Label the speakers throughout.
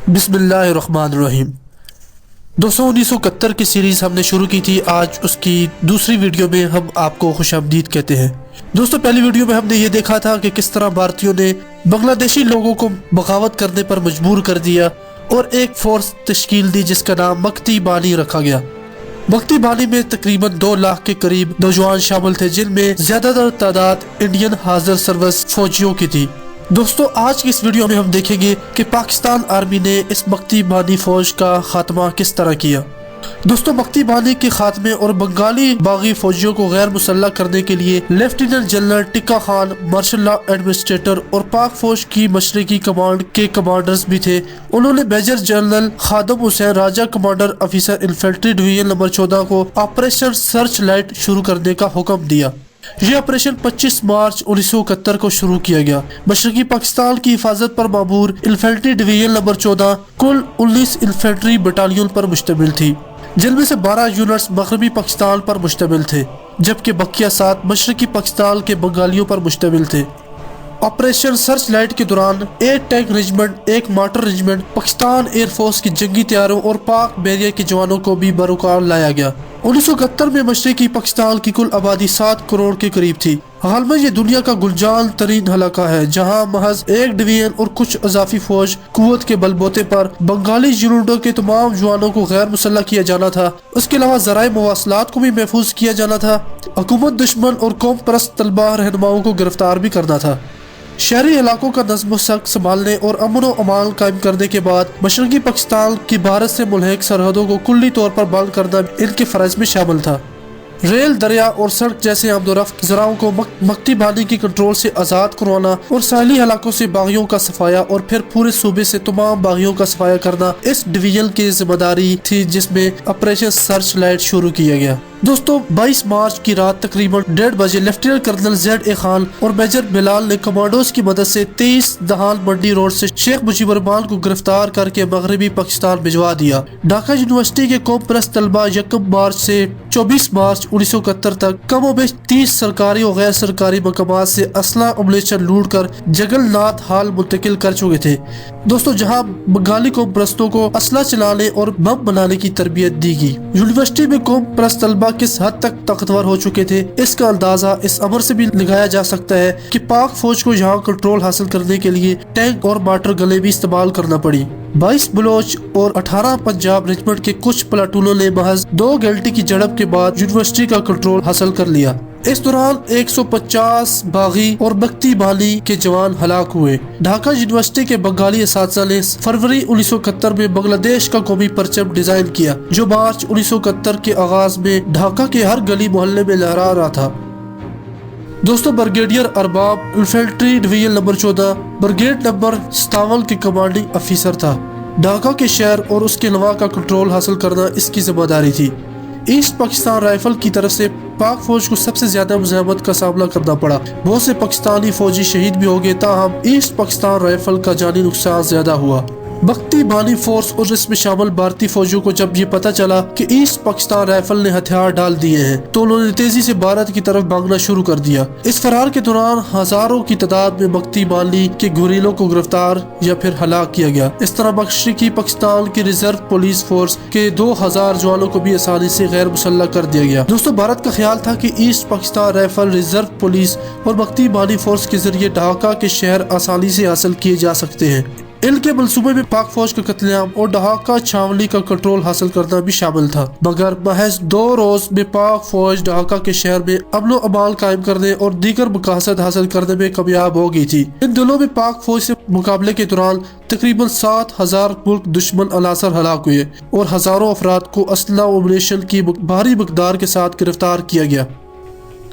Speaker 1: बिस्मिल्लाहिर्रहमानिर्रहीम। दोस्तों 1971 की सीरीज़ हमने शुरू की थी। आज उसकी दूसरी वीडियो में हम आपको खुशामदीद कहते हैं। दोस्तों पहली वीडियो में हमने ये देखा था कि किस तरह भारतीयों ने बांग्लादेशी लोगों को बगावत करने पर मजबूर कर दिया और एक फोर्स तश्कील दी जिसका नाम मक्ती बानी रखा गया। मक्ती बानी में तकरीबन 2 लाख के करीब नौजवान शामिल थे, जिनमें ज्यादातर तादाद इंडियन हाजिर सर्विस फौजियों की थी। दोस्तों आज की इस वीडियो में हम देखेंगे कि पाकिस्तान आर्मी ने इस मक्ती बानी फौज का खात्मा किस तरह किया। दोस्तों मक्ती बानी के खात्मे और बंगाली बागी फौजियों को गैर मुसल्लह करने के लिए lieutenant general Tikka Khan martial law administrator और पाक फौज की मशरकी कमांड के कमांडर्स भी थे। उन्होंने major general Khadim Hussain Raja commander officer infantry division number 14 को ऑपरेशन सर्च लाइट शुरू करने का हुक्म दिया। ये ऑपरेशन 25 मार्च 1971 को शुरू किया गया। मशरकी पाकिस्तान की हिफाजत पर मामूर इन्फेंट्री डिवीजन नंबर 14 कुल 19 इन्फेंट्री बटालियन पर मुश्तमिल थी, जिनमें से 12 यूनिट्स मगरबी पाकिस्तान पर मुश्तमिल थे, जबकि बकिया 7 मशरकी पाकिस्तान के बंगालियों पर मुश्तमिल थे। ऑपरेशन सर्च लाइट के दौरान 8 tank regiment, 1 motor regiment, Pakistan air force की जंगी तैयारों और पाक बैरियर के जवानों को भी बरकरार लाया गया। 1971 में मशरकी पाकिस्तान की कुल आबादी 7 करोड़ के करीब थी। हाल में ये दुनिया का गुलजान तरीन हलाका है, जहाँ महज 1 डिवीजन और कुछ अजाफी फौज कुव्वत के बलबूते पर बंगाली यूनिटों के तमाम जवानों को गैर मुसल्लह किया जाना था। उसके अलावा ज़राए मवासलात को भी महफूज किया जाना था। हुकूमत दुश्मन और कौम परस्त तलबा रहनुमाओं को गिरफ्तार भी करना था। शहरी इलाकों का नज़्म सख्त संभालने और अमन व अमान कायम करने के बाद मशरकी पाकिस्तान की भारत से मुल्हिक सरहदों को कुल्ली तौर पर बंद करना इनके फर्ज में शामिल था। रेल, दरिया और सड़क जैसे आमदोरफ्त ज़राओं को मक्ती बानी की कंट्रोल से आज़ाद करवाना और साहली इलाकों से बागियों का सफाया और फिर पूरे सूबे से तमाम बागियों का सफाया करना इस डिवीजन की जिम्मेदारी थी, जिसमें ऑपरेशन सर्च लाइट शुरू किया गया। दोस्तों 22 मार्च की रात तकरीबन 1:30 बजे लेफ्टिनेंट कर्नल Z.A. खान और मेजर बिलाल ने कमांडोज की मदद से 23 दहाल मंडी रोड से शेख मुजीबुर रहमान को गिरफ्तार करके मगरबी पाकिस्तान भिजवा दिया। ढाका यूनिवर्सिटी के कौम परस्त तलबा 1 मार्च से 24 मार्च 1971 तक कम व बेश 30 सरकारी और गैर सरकारी मकामात से असला अमलेशन लूट कर जगलनाथ हाल मुंतकिल कर चुके थे। दोस्तों जहाँ बंगाली कौम परस्तों को असला चलाने और बम बनाने की तरबियत दी गई। यूनिवर्सिटी में कौम परस्त तलबा किस हद तक ताकतवर हो चुके थे, इसका अंदाजा इस अमर से भी लगाया जा सकता है कि पाक फौज को यहाँ कंट्रोल हासिल करने के लिए टैंक और मोटर गले भी इस्तेमाल करना पड़ी। 22 बलोच और 18 पंजाब रेजिमेंट के कुछ प्लाटूनों ने महज 2 घंटे की झड़प के बाद यूनिवर्सिटी का कंट्रोल हासिल कर लिया। इस दौरान 150 बागी और मक्ती बानी के जवान हलाक हुए। ढाका यूनिवर्सिटी के बंगाली असातिज़ा ने फरवरी 1971 में बांग्लादेश का कौमी परचम डिजाइन किया, जो मार्च 1971 के आगाज में ढाका के हर गली मोहल्ले में लहरा रहा था। दोस्तों brigadier Arbab infantry division number 14 brigade number 57 के कमांडिंग ऑफिसर था। ढाका के शहर और उसके अलावा का कंट्रोल हासिल करना इसकी जिम्मेदारी थी। ईस्ट पाकिस्तान राइफल की तरफ से पाक फौज को सबसे ज्यादा मुज़ाहमत का सामना करना पड़ा। बहुत से पाकिस्तानी फौजी शहीद भी हो गए, ताहम ईस्ट पाकिस्तान राइफल का जानी नुकसान ज्यादा हुआ। मक्ती बानी फोर्स और इसमें शामिल भारतीय फौजियों को जब ये पता चला कि ईस्ट पाकिस्तान राइफल ने हथियार डाल दिए हैं, तो उन्होंने तेजी से भारत की तरफ भागना शुरू कर दिया। इस फरार के दौरान हजारों की तादाद में मक्ती बानी के गुरीलों को गिरफ्तार या फिर हलाक किया गया। इस तरह मशरकी पाकिस्तान की रिजर्व पुलिस फोर्स के 2000 जवानों को भी आसानी से गैर मुसल्लह कर दिया गया। दोस्तों भारत का ख्याल था कि east Pakistan rifle, reserve police और मक्ती बानी फोर्स के जरिए ढाका के शहर आसानी से हासिल किए जा सकते हैं। इनके मंसूबे में पाक फौज का कत्लेआम और ढाका छावनी का कंट्रोल हासिल करना भी शामिल था, मगर महज 2 रोज में पाक फौज ढाका के शहर में अमन व अमान कायम करने और दीगर मकासद हासिल करने में कामयाब हो गई थी। इन दिनों में पाक फौज से मुकाबले के दौरान तकरीबन 7000 मुल्क दुश्मन अनासर हलाक हुए और हजारों अफराद को असला व अम्मुनिशन की भारी मकदार के साथ गिरफ्तार किया गया।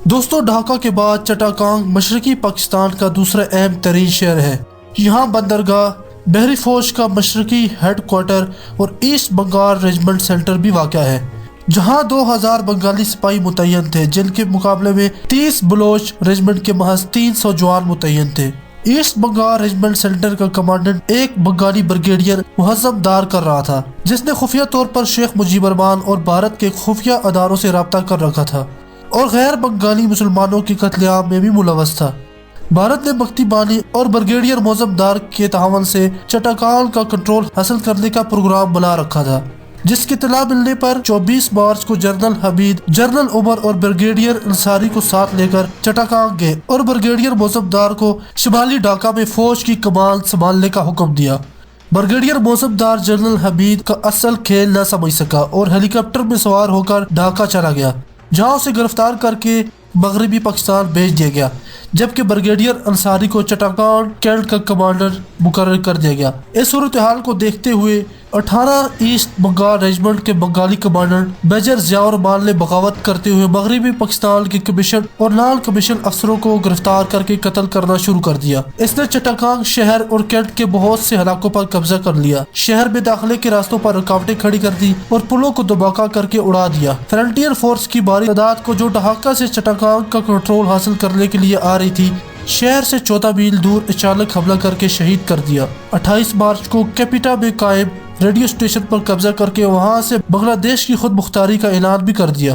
Speaker 1: दोस्तों ढाका के बाद चट्टाकांग मशरकी पाकिस्तान का दूसरा अहम तरीन शहर है। यहाँ बंदरगाह, बहरी फौज का मशरकी हेड क्वार्टर और ईस्ट बंगाल रेजिमेंट सेंटर भी वाक़ है, जहां 2000 बंगाली सिपाही मुतय्यन थे, जिनके मुकाबले में 30 बलोच रेजिमेंट के महज 300 जवान मुतय्यन थे। ईस्ट बंगाल रेजिमेंट सेंटर का कमांडेंट एक बंगाली ब्रिगेडियर मुहज्जमदार कर रहा था, जिसने खुफिया तौर पर शेख मुजीबुर रहमान और भारत के खुफिया अदारों से रब्ता कर रखा था और गैर बंगाली मुसलमानों के कत्लेआम में भी मुलव्वस था। भारत ने मक्ती बानी और ब्रिगेडियर मोजमदार के तावन से चटाकान का कंट्रोल हासिल करने का प्रोग्राम बना रखा था, जिसकी इत्तला मिलने पर 24 मार्च को जनरल हमीद, जनरल उमर और ब्रिगेडियर अंसारी को साथ लेकर चटाकान गए और ब्रिगेडियर मोजमदार को शुमाली ढाका में फौज की कमान संभालने का हुक्म दिया। ब्रिगेडियर मोजमदार जनरल हमीद का असल खेल न समझ सका और हेलीकॉप्टर में सवार होकर ढाका चला गया, जहां उसे गिरफ्तार करके मगरबी पाकिस्तान भेज दिया गया, जबकि ब्रिगेडियर अंसारी को चटाकान कैंट का कमांडर मुकर्रर कर दिया गया। इस सूरत हाल को देखते हुए 18 ईस्ट बंगाल रेजिमेंट के बंगाली कमांडर मेजर जियाउर रहमान ने बगावत करते हुए मगरबी पाकिस्तान के कमीशन और नॉन कमीशन अफसरों को गिरफ्तार करके कत्ल करना शुरू कर दिया। इसने चटाकान शहर और कैंट के बहुत से इलाकों पर कब्जा कर लिया, शहर में दाखिले के रास्तों पर रुकावटें खड़ी कर दी और पुलों को धमाका करके उड़ा दिया। फ्रंटियर फोर्स की भारी तादाद को जो ढाका से चटाकान का कंट्रोल हासिल करने के लिए आ रही थी, शहर से 14 मील दूर अचानक हमला करके शहीद कर दिया। 28 मार्च को कैपिटा में कायम रेडियो स्टेशन पर कब्जा करके वहां से बांग्लादेश की खुद मुख्तारी का ऐलान भी कर दिया।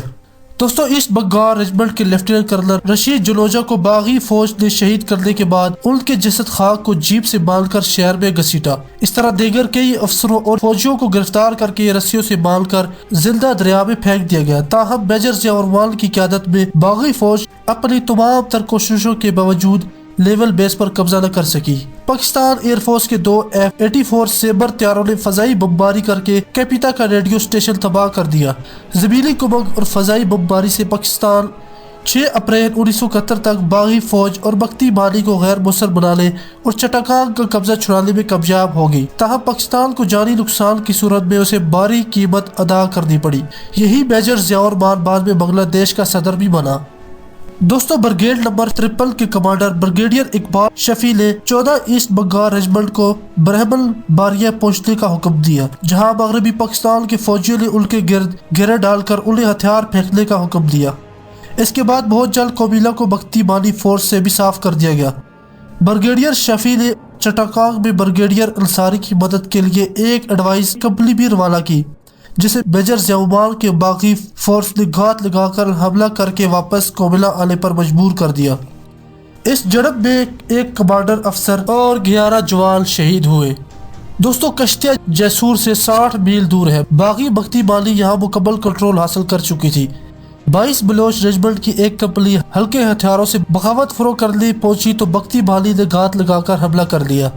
Speaker 1: दोस्तों, ईस्ट बंगाल रेजिमेंट के लेफ्टिनेंट कर्नल रशीद जुनोजा को बागी फौज ने शहीद करने के बाद उनके जसद खाक को जीप से बांधकर शहर में घसीटा। इस तरह दीगर कई अफसरों और फौजियों को गिरफ्तार करके रस्सियों से बांधकर जिंदा दरिया में फेंक दिया गया। ताहम मेजर जियाउर रहमान की क़यादत में बागी फौज अपनी तमाम तर कोशिशों के बावजूद लेवल बेस पर कब्जा न कर सकी। पाकिस्तान एयरफोर्स के 2 F-84 सेबर त्यारों ने फजाई बमबारी करके कैपिटा का रेडियो स्टेशन तबाह कर दिया। ज़मीनी कुमक और फजाई बमबारी से पाकिस्तान 6 अप्रैल 1971 तक बागी फौज और मक्ती बानी को गैर मुसर बनाने और चटाकान का कब्जा छुड़ाने में कामयाब हो गई। ताहम पाकिस्तान को जानी नुकसान की सूरत में उसे भारी कीमत अदा करनी पड़ी। यही मेजर जियाउर रहमान बाद में बांग्लादेश का सदर भी बना। दोस्तों, ब्रिगेड नंबर 53 के कमांडर ब्रिगेडियर इकबाल शफी ने 14 ईस्ट बंगाल रेजिमेंट को ब्रह्मन बारिया पहुंचने का हुक्म दिया, जहां मगरबी पाकिस्तान के फौजियों ने उनके गिर्द घेरा डालकर उन्हें हथियार फेंकने का हुक्म दिया। इसके बाद बहुत जल्द कोमिला को मक्ती बानी फोर्स से भी साफ कर दिया गया। ब्रिगेडियर शफी ने चटाकान में ब्रिगेडियर अंसारी की मदद के लिए एक एडवाइस कंपनी भी रवाना की, जिसे मेजर जियाउर के बागी फोर्स ने घात लगाकर हमला करके वापस कोमिला आने पर मजबूर कर दिया। इस झड़प में एक कमांडर अफसर और 11 जवान शहीद हुए। दोस्तों, कश्तिया जैसूर से 60 मील दूर है। बागी मक्ती बानी यहाँ मुकम्मल कंट्रोल हासिल कर चुकी थी। 22 बलोच रेजिमेंट की एक कंपनी हल्के हथियारों से बगावत फरोग करने पहुंची तो मक्ती बानी ने घात लगाकर हमला कर लिया।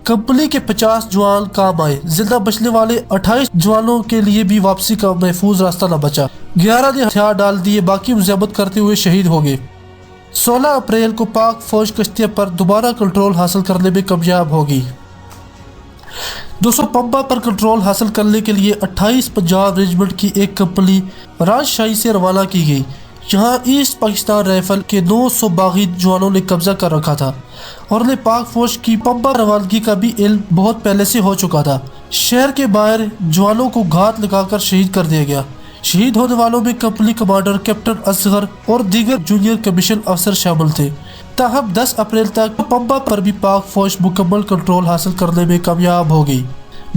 Speaker 1: कंपनी के 50 जवान काम आए। जिंदा बचने वाले 28 जवानों के लिए भी वापसी का महफूज रास्ता न बचा। 11 ने हथियार डाल दिए, बाकी मुजाहमत करते हुए शहीद हो गए। 16 अप्रैल को पाक फौज कश्तिया पर दोबारा कंट्रोल हासिल करने में कामयाब होगी। दोस्तों, पंबा पर कंट्रोल हासिल करने के लिए 28 पंजाब रेजिमेंट की एक कंपनी राजशाही से रवाना की गई, जहां ईस्ट पाकिस्तान राइफल के 900 बागी जवानों ने कब्जा कर रखा था और उन्हें पाक फौज की पंबा रवानगी का भी इल्म बहुत पहले से हो चुका था। शहर के बाहर जवानों को घात लगाकर शहीद कर दिया गया। शहीद होने वालों में कंपनी कमांडर कैप्टन असगर और दीगर जूनियर कमीशन अफसर शामिल थे। ताहम 10 अप्रैल तक पंबा पर भी पाक फौज मुकम्मल कंट्रोल हासिल करने में कामयाब हो गई।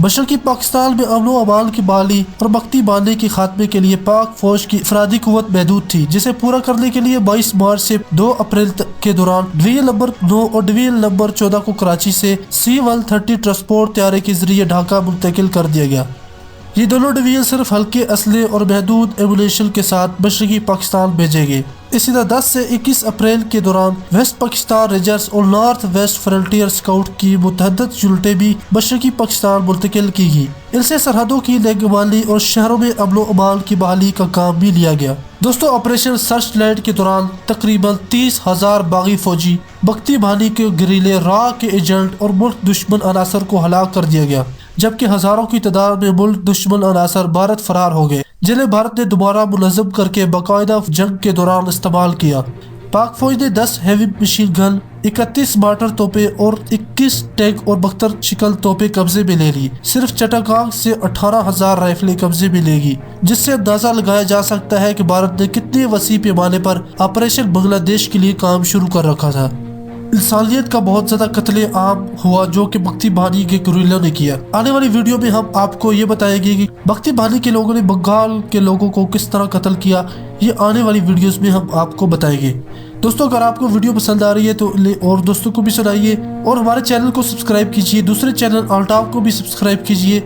Speaker 1: मशरकी पाकिस्तान में अमन व अमान की बहाली और मक्ती बानी के खात्मे के लिए पाक फौज की अफरादी कुव्वत महदूद थी, जिसे पूरा करने के लिए 22 मार्च से 2 अप्रैल के दौरान डिवीजन नंबर 9 और डिवीजन नंबर 14 को कराची से C-130 ट्रांसपोर्ट त्यारे के जरिए ढाका मुंतकिल कर दिया गया। ये दोनों डिवीजन सिर्फ हल्के असले और महदूद एमुनेशन के साथ मशरकी पाकिस्तान भेजे गए। इसी तरह 10 से 21 अप्रैल के दौरान वेस्ट पाकिस्तान रेंजर्स और नॉर्थ वेस्ट फ्रंटियर स्काउट की मुतहद्दद यूनिटें भी मशरकी पाकिस्तान मुंतकिल की गई। इनसे सरहदों की निगरानी और शहरों में अमन व अमान की बहाली का काम भी लिया गया। दोस्तों, ऑपरेशन सर्च लाइट के दौरान तकरीबन 30,000 बागी फौजी, मक्ती बानी के गिरिले, राह के एजेंट और मुल्क दुश्मन अनासर को हलाक कर दिया गया, जबकि हजारों की तादाद में मुल्क दुश्मन अनासर भारत फरार हो गए, जिन्हें भारत ने दोबारा मुनज़्ज़म करके बाकायदा जंग के दौरान इस्तेमाल किया। पाक फौज ने 10 हैवी मशीन गन, 31 मार्टर तोपें और 21 टैंक और 72 शिकल तोपें कब्जे में ले ली। सिर्फ चटाकान से 18,000 राइफलें कब्जे में लेगी, जिससे अंदाजा लगाया जा सकता है कि भारत ने कितने वसी पैमाने पर ऑपरेशन बांग्लादेश के लिए काम शुरू कर रखा था। इंसानियत का बहुत ज्यादा कत्ले आम हुआ जो कि मक्ती बानी के गुरिल्लों ने किया। आने वाली वीडियो में हम आपको ये बताएंगे कि मक्ती बानी के लोगों ने बंगाल के लोगों को किस तरह कत्ल किया। ये आने वाली वीडियोस में हम आपको बताएंगे। दोस्तों अगर आपको वीडियो पसंद आ रही है तो और दोस्तों को भी सुनाइए और हमारे चैनल को सब्सक्राइब कीजिए। दूसरे चैनल अल्टाफ को भी सब्सक्राइब कीजिए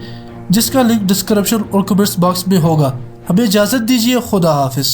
Speaker 1: जिसका लिंक डिस्क्रिप्शन और कमेंट्स बॉक्स में होगा। हमें इजाज़त दीजिए। खुदा हाफिज़।